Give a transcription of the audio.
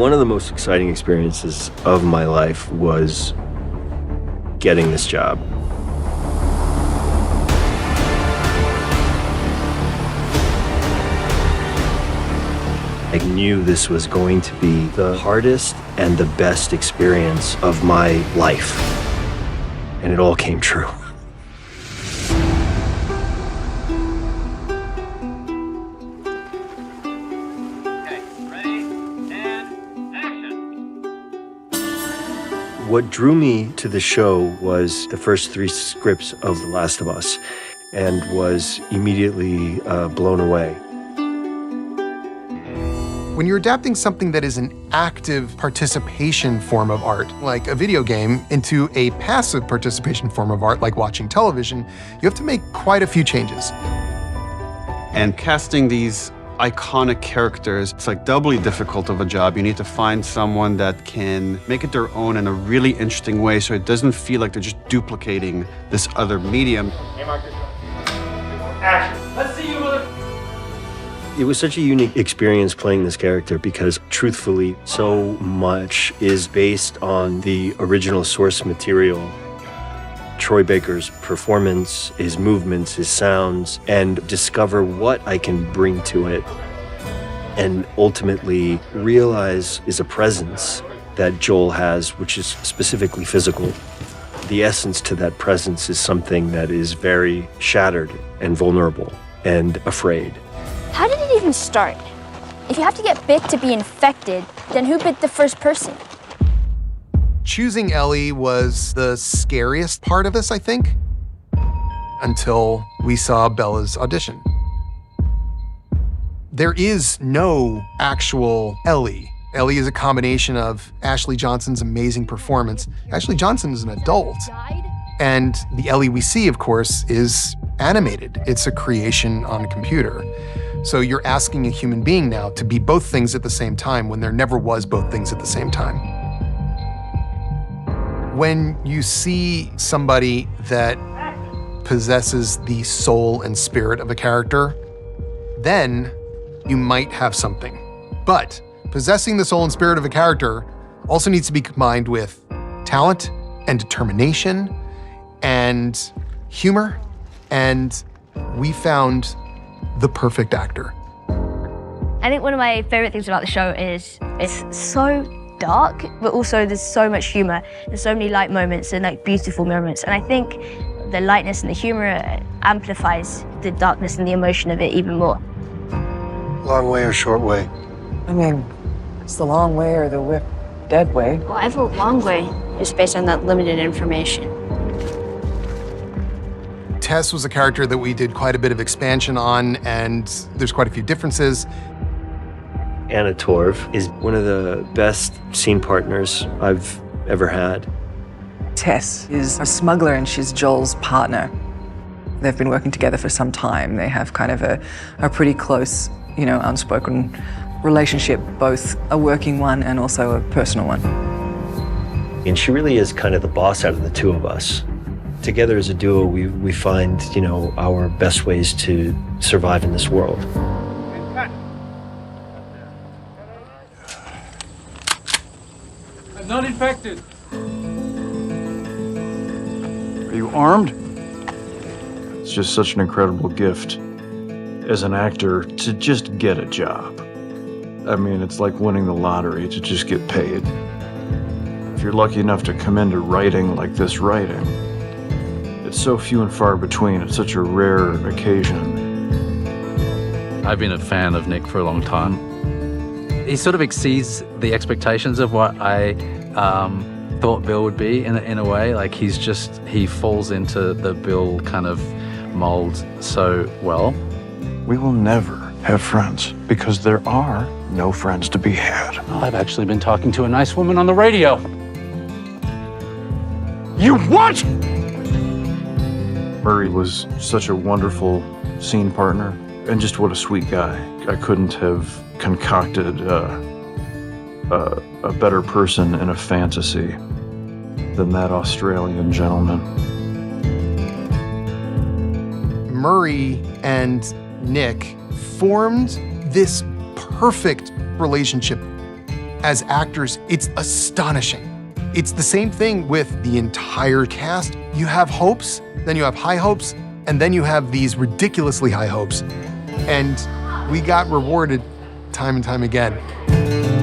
One of the most exciting experiences of my life was getting this job. I knew this was going to be the hardest and the best experience of my life. And it all came true. Okay, ready, and action. What drew me to the show was the first 3 scripts of The Last of Us, and was immediately blown away. When you're adapting something that is an active participation form of art, like a video game, into a passive participation form of art, like watching television, you have to make quite a few changes. And casting these iconic characters, it's like doubly difficult of a job. You need to find someone that can make it their own in a really interesting way so it doesn't feel like they're just duplicating this other medium. Action. Let's see you, mother. It was such a unique experience playing this character because, truthfully, so much is based on the original source material. Troy Baker's performance, his movements, his sounds, and discover what I can bring to it, and ultimately realize is a presence that Joel has, which is specifically physical. The essence to that presence is something that is very shattered and vulnerable and afraid. How did it even start? If you have to get bit to be infected, then who bit the first person? Choosing Ellie was the scariest part of this, I think, until we saw Bella's audition. There is no actual Ellie. Ellie is a combination of Ashley Johnson's amazing performance. Ashley Johnson is an adult. And the Ellie we see, of course, is animated. It's a creation on a computer. So you're asking a human being now to be both things at the same time when there never was both things at the same time. When you see somebody that possesses the soul and spirit of a character, then you might have something. But possessing the soul and spirit of a character also needs to be combined with talent and determination and humor, and we found the perfect actor. I think one of my favorite things about the show is it's so dark, but also there's so much humor. There's so many light moments and like beautiful moments. And I think the lightness and the humor amplifies the darkness and the emotion of it even more. Long way or short way? I mean, it's the long way or the dead way. Well, I vote long way, just based on that limited information. Tess was a character that we did quite a bit of expansion on, and there's quite a few differences. Anna Torv is one of the best scene partners I've ever had. Tess is a smuggler and she's Joel's partner. They've been working together for some time. They have kind of a pretty close, unspoken relationship, both a working one and also a personal one. And she really is kind of the boss out of the two of us. Together as a duo, we find, our best ways to survive in this world. I'm not infected. Are you armed? It's just such an incredible gift as an actor to just get a job. I mean, it's like winning the lottery to just get paid. If you're lucky enough to come into writing like this writing, it's so few and far between. It's such a rare occasion. I've been a fan of Nick for a long time. He sort of exceeds the expectations of what I thought Bill would be in a way. Like he falls into the Bill kind of mold so well. We will never have friends because there are no friends to be had. Oh, I've actually been talking to a nice woman on the radio. You what? Murray was such a wonderful scene partner and just what a sweet guy. I couldn't have concocted a better person in a fantasy than that Australian gentleman. Murray and Nick formed this perfect relationship. as actors, it's astonishing. It's the same thing with the entire cast. You have hopes, then you have high hopes, and then you have these ridiculously high hopes. And we got rewarded time and time again.